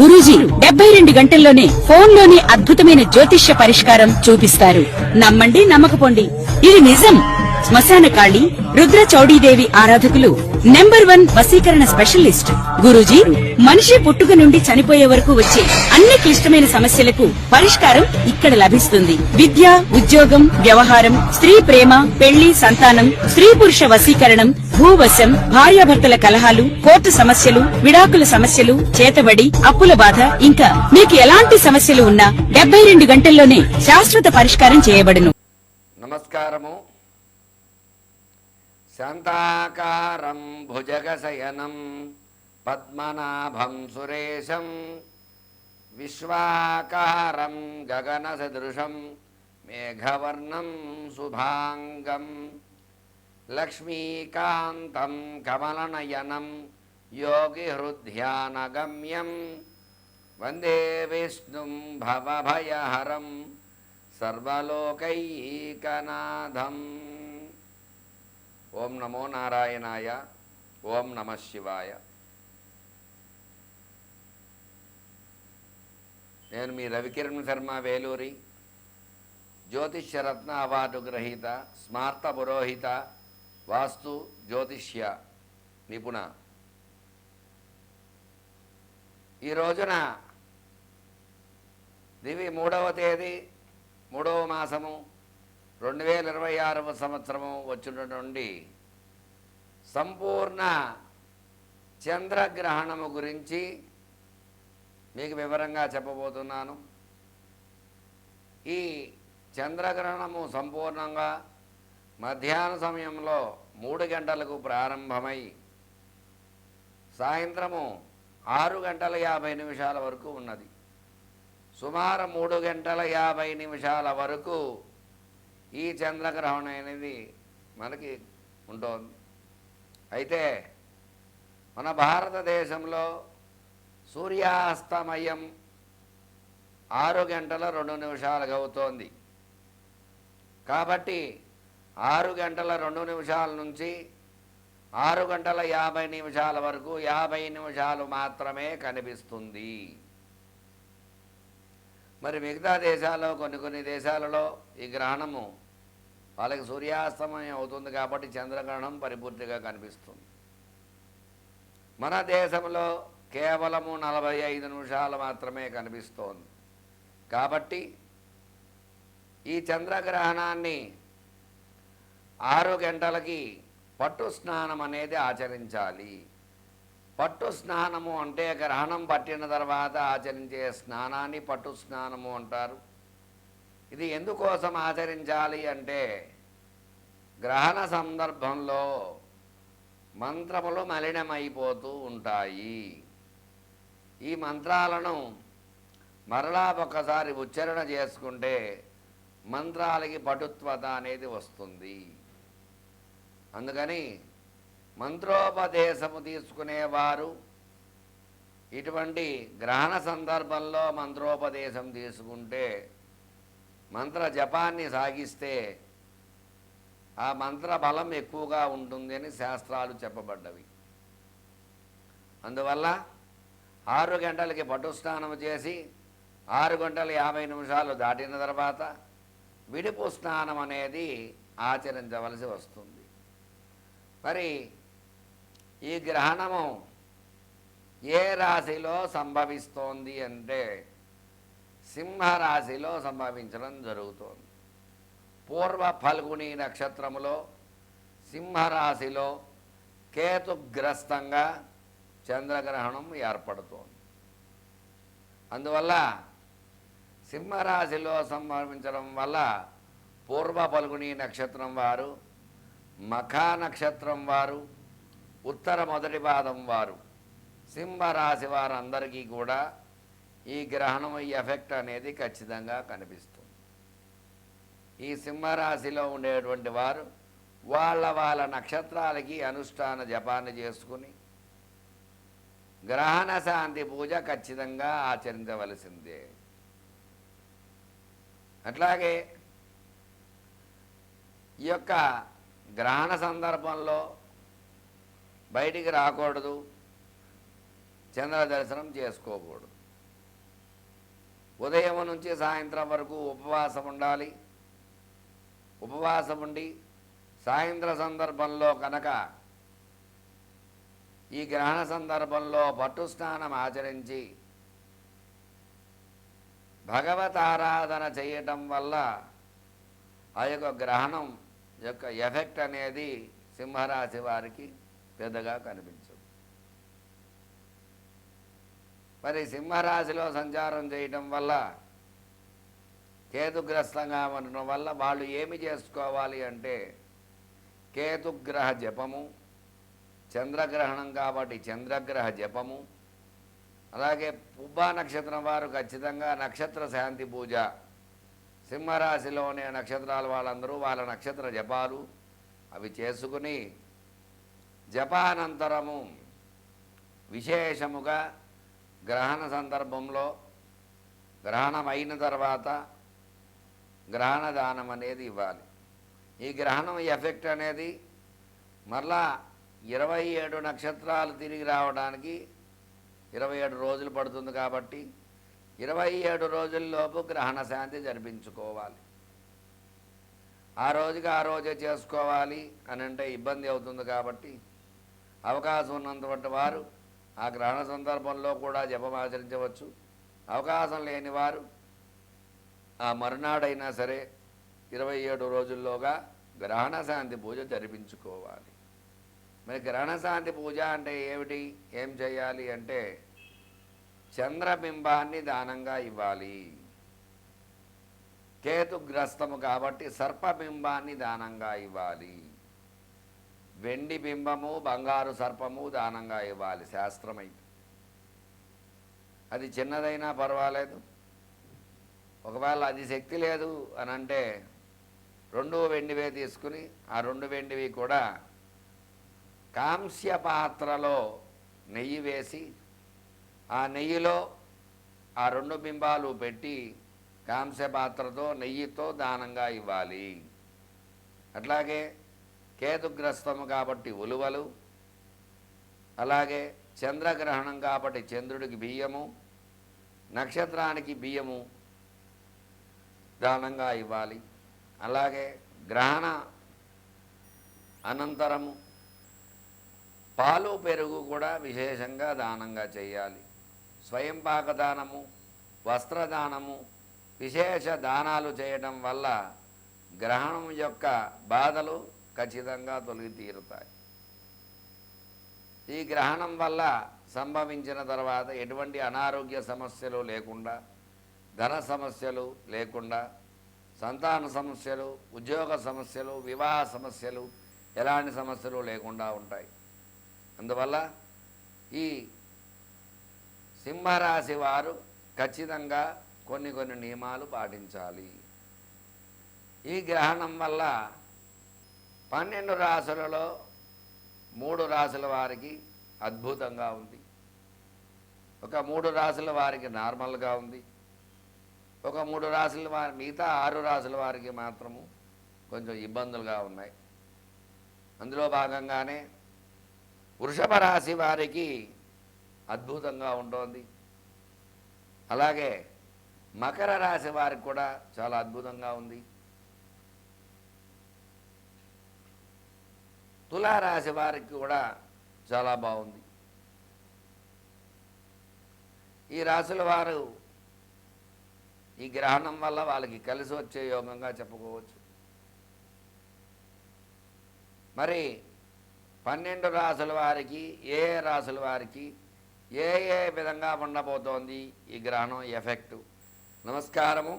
గురూజీ 72 గంటల్లోనే ఫోన్లోనే అద్భుతమైన జ్యోతిష్య పరిష్కారం చూపిస్తారు. నమ్మండి, నమ్మకపోండి, ఇది నిజం. శ్మశాన కాళి రుద్ర చౌడీదేవి ఆరాధకులు నంబర్ 1 వశీకరణ స్పెషలిస్ట్. గురూజీ మనిషి పుట్టుక నుండి చనిపోయే వరకు వచ్చే అన్ని క్లిష్టమైన సమస్యలకు పరిష్కారం ఇక్కడ లభిస్తుంది. విద్య, ఉద్యోగం, వ్యవహారం, స్త్రీ ప్రేమ, పెళ్లి, సంతానం, స్త్రీ పురుష వశీకరణం, భూవశం, భార్యాభర్తల కలహాలు, కోర్టు సమస్యలు, విడాకుల సమస్యలు, చేతబడి, అప్పుల బాధ, ఇంకా మీకు ఎలాంటి సమస్యలు ఉన్నా 72 గంటల్లోనే శాశ్వత పరిష్కారం చేయబడును. నమస్కారము. శాంతాకారం భుజగశయనం పద్మనాభం సురేశం విశ్వాకారం గగనసదృశం మేఘవర్ణం శుభాంగం లక్ష్మీకాంతం కమలనయనం యోగిహృద్ధ్యానగమ్యం వందే విష్ణుం భవభయహరం సర్వలోకైకనాథం. ఓం నమో నారాయణాయ. ఓం నమ శివాయ. నేను మీ రవికిరణ్ శర్మ వేలూరి, జ్యోతిష్యరత్న అవార్డు గ్రహీత, స్మార్త పురోహిత, వాస్తు జ్యోతిష్య నిపుణ. ఈ రోజున దివి 3వ తేదీ 3వ మాసము 2026వ సంవత్సరము వచ్చినటువంటి సంపూర్ణ చంద్రగ్రహణము గురించి మీకు వివరంగా చెప్పబోతున్నాను. ఈ చంద్రగ్రహణము సంపూర్ణంగా మధ్యాహ్న సమయంలో 3 గంటలకు ప్రారంభమై సాయంత్రము 6 గంటల 50 నిమిషాల వరకు ఉన్నది. సుమారు 3 గంటల 50 నిమిషాల వరకు ఈ చంద్రగ్రహణం అనేది మనకి ఉంటుంది. అయితే మన భారతదేశంలో సూర్యాస్తమయం 6 గంటల 2 నిమిషాలుగా అవుతోంది. కాబట్టి 6 గంటల 2 నిమిషాల నుంచి 6 గంటల 50 నిమిషాల వరకు 50 నిమిషాలు మాత్రమే కనిపిస్తుంది. మరి మిగతా దేశాల్లో కొన్ని దేశాలలో ఈ గ్రహణము వాళ్ళకి సూర్యాస్తమయం అవుతుంది కాబట్టి చంద్రగ్రహణం పరిపూర్తిగా కనిపిస్తుంది. మన దేశంలో కేవలము 45 నిమిషాలు మాత్రమే కనిపిస్తోంది. కాబట్టి ఈ చంద్రగ్రహణాన్ని 6 గంటలకి పట్టు స్నానం అనేది ఆచరించాలి. పట్టు స్నానము అంటే గ్రహణం పట్టిన తర్వాత ఆచరించే స్నానాన్ని పట్టు స్నానము అంటారు. ఇది ఎందుకోసం ఆచరించాలి అంటే గ్రహణ సందర్భంలో మంత్రములు మలినమైపోతూ ఉంటాయి. ఈ మంత్రాలను మరలా ఒక్కసారి ఉచ్చారణ చేసుకుంటే మంత్రాలకి పటుత్వత అనేది వస్తుంది. అందుకని మంత్రోపదేశము తీసుకునేవారు ఇటువంటి గ్రహణ సందర్భంలో మంత్రోపదేశం తీసుకుంటే మంత్ర జపాన్ని సాగిస్తే ఆ మంత్ర బలం ఎక్కువగా ఉంటుంది అని శాస్త్రాలు చెప్పబడ్డవి. అందువల్ల 6 గంటలకి పట్టు స్నానం చేసి 6 గంటల 50 నిమిషాలు దాటిన తర్వాత విడుపు స్నానం అనేది ఆచరించవలసి వస్తుంది. మరి ఈ గ్రహణము ఏ రాశిలో సంభవిస్తోంది అంటే సింహరాశిలో సంభవించడం జరుగుతోంది. పూర్వ ఫల్గుని నక్షత్రములో సింహరాశిలో కేతుగ్రస్తంగా చంద్రగ్రహణం ఏర్పడుతోంది. అందువల్ల సింహరాశిలో సంభవించడం వల్ల పూర్వ ఫల్గుని నక్షత్రం వారు, మఖా నక్షత్రం వారు, ఉత్తర మొదటి పాదం వారు, సింహరాశి వారందరికీ కూడా ఈ గ్రహణం ఎఫెక్ట్ అనేది ఖచ్చితంగా కనిపిస్తుంది. ఈ సింహరాశిలో ఉండేటువంటి వారు వాళ్ళ నక్షత్రాలకి అనుష్ఠాన జపాన్ని చేసుకుని గ్రహణ శాంతి పూజ ఖచ్చితంగా ఆచరించవలసిందే. అట్లాగే ఈ యొక్క గ్రహణ సందర్భంలో బయటికి రాకూడదు, చంద్ర దర్శనం చేసుకోకూడదు. ఉదయం నుంచి సాయంత్రం వరకు ఉపవాసం ఉండాలి. ఉపవాసం ఉండి సాయంత్ర సందర్భంలో కనుక ఈ గ్రహణ సందర్భంలో పట్టు స్నానం ఆచరించి భగవత్ ఆరాధన చేయటం వల్ల ఆ యొక్క గ్రహణం యొక్క ఎఫెక్ట్ అనేది సింహరాశి వారికి పెద్దగా కనిపించదు. మరి సింహరాశిలో సంచారం చేయటం వల్ల కేతుగ్రస్తంగా ఉండటం వల్ల వాళ్ళు ఏమి చేసుకోవాలి అంటే కేతుగ్రహ జపము, చంద్రగ్రహణం కాబట్టి చంద్రగ్రహ జపము, అలాగే పుబ్బా నక్షత్రం వారు ఖచ్చితంగా నక్షత్ర శాంతి పూజ, సింహరాశిలోనే నక్షత్రాల వాళ్ళందరూ వాళ్ళ నక్షత్ర జపాలు అవి చేసుకుని జపానంతరము విశేషముగా గ్రహణ సందర్భంలో గ్రహణం అయిన తర్వాత గ్రహణ దానం అనేది ఇవ్వాలి. ఈ గ్రహణం ఎఫెక్ట్ అనేది మరలా 27 నక్షత్రాలు తిరిగి రావడానికి 27 రోజులు పడుతుంది కాబట్టి 27 రోజుల్లోపు గ్రహణ శాంతి జరిపించుకోవాలి. ఆ రోజుకి ఆ రోజే చేసుకోవాలి అని అంటే ఇబ్బంది అవుతుంది కాబట్టి అవకాశం ఉన్నటువంటి వారు ఆ గ్రహణ సందర్భంలో కూడా జపం ఆచరించవచ్చు. అవకాశం లేని వారు ఆ మరునాడైనా సరే 27 రోజుల్లోగా గ్రహణ శాంతి పూజ జరిపించుకోవాలి. మరి గ్రహణ శాంతి పూజ అంటే ఏమిటి, ఏం చేయాలి అంటే చంద్రబింబాన్ని దానంగా ఇవ్వాలి. కేతుగ్రస్తము కాబట్టి సర్పబింబాన్ని దానంగా ఇవ్వాలి. వెండి బింబము, బంగారు సర్పము దానంగా ఇవ్వాలి శాస్త్రమైతే. అది చిన్నదైనా పర్వాలేదు. ఒకవేళ అది శక్తి లేదు అని అంటే 2 వెండివే తీసుకుని ఆ 2 వెండివి కూడా కాంస్య పాత్రలో నెయ్యి వేసి ఆ నెయ్యిలో ఆ 2 బింబాలు పెట్టి కాంస్య పాత్రతో నెయ్యితో దానంగా ఇవ్వాలి. అట్లాగే కేతుగ్రస్తము కాబట్టి ఉలువలు, అలాగే చంద్రగ్రహణం కాబట్టి చంద్రుడికి బియ్యము, నక్షత్రానికి బియ్యము దానంగా ఇవ్వాలి. అలాగే గ్రహణ అనంతరము పాలు పెరుగు కూడా విశేషంగా దానంగా చేయాలి. స్వయం పాకదానము, వస్త్రదానము, విశేష దానాలు చేయడం వల్ల గ్రహణం యొక్క బాధలు ఖచ్చితంగా తొలగి తీరుతాయి. ఈ గ్రహణం వల్ల సంభవించిన తర్వాత ఎటువంటి అనారోగ్య సమస్యలు లేకుండా, ధన సమస్యలు లేకుండా, సంతాన సమస్యలు, ఉద్యోగ సమస్యలు, వివాహ సమస్యలు, ఎలాంటి సమస్యలు లేకుండా ఉంటాయి. అందువల్ల ఈ సింహరాశి వారు ఖచ్చితంగా కొన్ని నియమాలు పాటించాలి. ఈ గ్రహణం వల్ల 12 రాశులలో 3 రాశుల వారికి అద్భుతంగా ఉంది. ఒక 3 రాశుల వారికి నార్మల్గా ఉంది. ఒక 3 రాశుల వారి మిగతా 6 రాశుల వారికి మాత్రము కొంచెం ఇబ్బందులుగా ఉన్నాయి. అందులో భాగంగానే వృషభ రాశి వారికి అద్భుతంగా ఉంటుంది. అలాగే మకర రాశి వారికి కూడా చాలా అద్భుతంగా ఉంది. తులారాశి వారికి కూడా చాలా బాగుంది. ఈ రాశుల వారు ఈ గ్రహణం వల్ల వాళ్ళకి కలిసి వచ్చే యోగంగా చెప్పుకోవచ్చు. మరి 12 రాశుల వారికి ఏ రాశుల వారికి ఏ విధంగా ఉండబోతోంది ఈ గ్రహణం ఎఫెక్టు? నమస్కారము.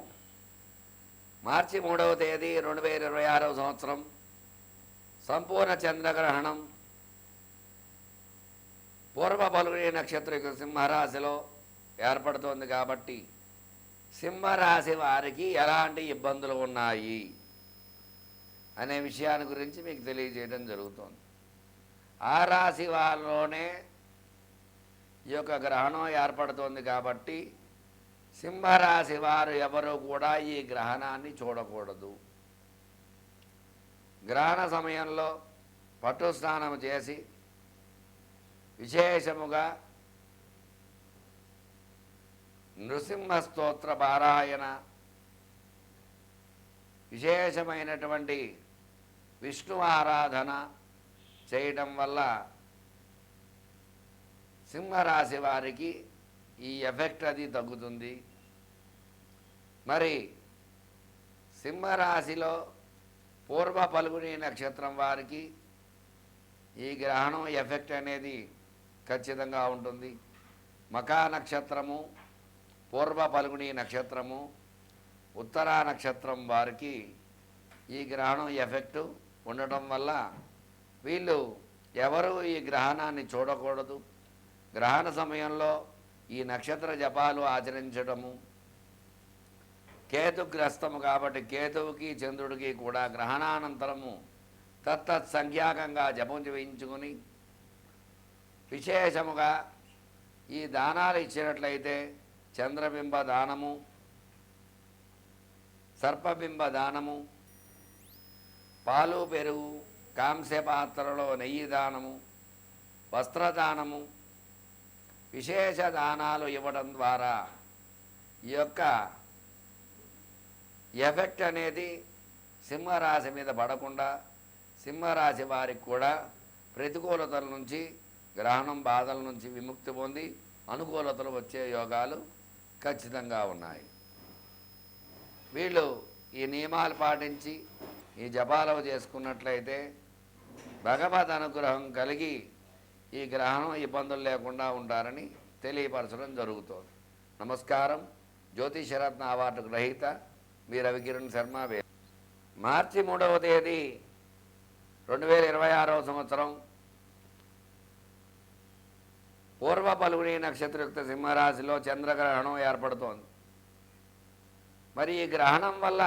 మార్చి 3వ తేదీ 2026వ సంవత్సరం సంపూర్ణ చంద్రగ్రహణం పూర్వ ఫల్గుణి నక్షత్ర సింహరాశిలో ఏర్పడుతోంది కాబట్టి సింహరాశి వారికి ఎలాంటి ఇబ్బందులు ఉన్నాయి అనే విషయాన్ని గురించి మీకు తెలియజేయడం జరుగుతోంది. ఆ రాశి వారిలోనే ఈ యొక్క గ్రహణం ఏర్పడుతోంది కాబట్టి సింహరాశి వారు ఎవరు కూడా ఈ గ్రహణాన్ని చూడకూడదు. గ్రహణ సమయంలో పట్టు స్నానం చేసి విశేషముగా నృసింహ స్తోత్ర పారాయణ, విశేషమైనటువంటి విష్ణు ఆరాధన చేయడం వల్ల సింహరాశి వారికి ఈ ఎఫెక్ట్ అది తగ్గుతుంది. మరి సింహరాశిలో పూర్వ పల్గుని నక్షత్రం వారికి ఈ గ్రహణం ఎఫెక్ట్ అనేది ఖచ్చితంగా ఉంటుంది. మఖా నక్షత్రము, పూర్వ పల్గుని నక్షత్రము, ఉత్తరా నక్షత్రం వారికి ఈ గ్రహణం ఎఫెక్టు ఉండటం వల్ల వీళ్ళు ఎవరు ఈ గ్రహణాన్ని చూడకూడదు. గ్రహణ సమయంలో ఈ నక్షత్ర జపాలు ఆచరించడము, కేతుగ్రస్తము కాబట్టి కేతువుకి చంద్రుడికి కూడా గ్రహణానంతరము తత్తత్ సంఖ్యాకంగా జపం చేయించుకుని విశేషముగా ఈ దానాలు ఇచ్చినట్లయితే చంద్రబింబ దానము, సర్పబింబ దానము, పాలు పెరుగు, కాంస్య పాత్రలో నెయ్యి దానము, వస్త్రదానము, విశేష దానాలు ఇవ్వడం ద్వారా ఈ యొక్క ఎఫెక్ట్ అనేది సింహరాశి మీద పడకుండా సింహరాశి వారికి కూడా ప్రతికూలతల నుంచి, గ్రహణం బాధల నుంచి విముక్తి పొంది అనుకూలతలు వచ్చే యోగాలు ఖచ్చితంగా ఉన్నాయి. వీళ్ళు ఈ నియమాలు పాటించి ఈ జపాలు చేసుకున్నట్లయితే భగవద్ అనుగ్రహం కలిగి ఈ గ్రహణం ఇబ్బందులు లేకుండా ఉంటారని తెలియపరచడం జరుగుతోంది. నమస్కారం. జ్యోతిషరత్న అవార్డు గ్రహీత మీ రవికిరణ్ శర్మ. మార్చి 3వ తేదీ 2026వ సంవత్సరం పూర్వ పల్గుని నక్షత్రయుక్త సింహరాశిలో చంద్రగ్రహణం ఏర్పడుతోంది. మరి ఈ గ్రహణం వల్ల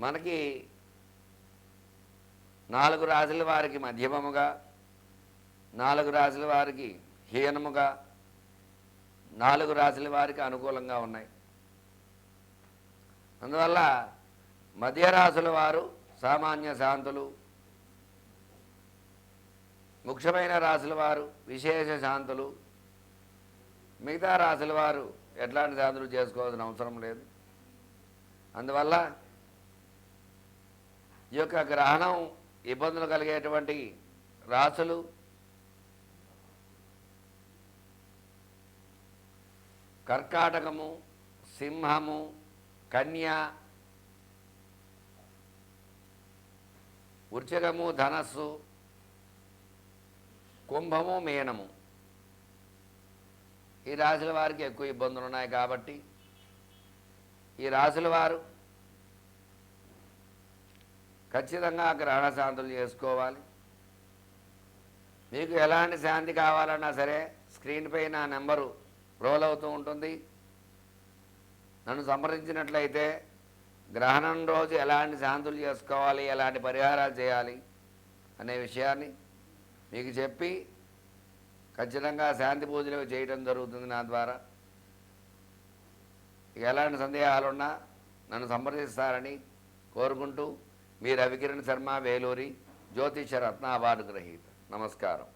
మనకి 4 రాశుల వారికి మధ్యమముగా, 4 రాశుల వారికి హీనముగా, 4 రాశుల వారికి అనుకూలంగా ఉన్నాయి. అందువల్ల మధ్యరాశుల వారు సామాన్య శాంతులు, ముఖ్యమైన రాశుల వారు విశేష శాంతులు, మిగతా రాశుల వారు ఎట్లాంటి శాంతులు చేసుకోవాల్సిన అవసరం లేదు. అందువల్ల ఈ యొక్క గ్రహణం ఇబ్బందులు కలిగేటువంటి రాశులు కర్కాటకము, సింహము, కన్య, వృశ్చికము, ధనస్సు, కుంభము, మీనము. ఈ రాశుల వారికి ఎక్కువ ఇబ్బందులు ఉన్నాయి కాబట్టి ఈ రాశుల వారు ఖచ్చితంగా గ్రహణ శాంతులు చేసుకోవాలి. మీకు ఎలాంటి శాంతి కావాలన్నా సరే స్క్రీన్ పైన నెంబరు రోల్ అవుతూ ఉంటుంది. నన్ను సంప్రదించినట్లయితే గ్రహణం రోజు ఎలాంటి శాంతులు చేసుకోవాలి, ఎలాంటి పరిహారాలు చేయాలి అనే విషయాన్ని మీకు చెప్పి ఖచ్చితంగా శాంతి పూజలు చేయడం జరుగుతుంది నా ద్వారా. ఇక ఎలాంటి సందేహాలున్నా నన్ను సంప్రదిస్తారని కోరుకుంటూ మీ రవికిరణ్ శర్మ, వేలూరి, జ్యోతిష రత్న అవార్డు గ్రహీత. నమస్కారం.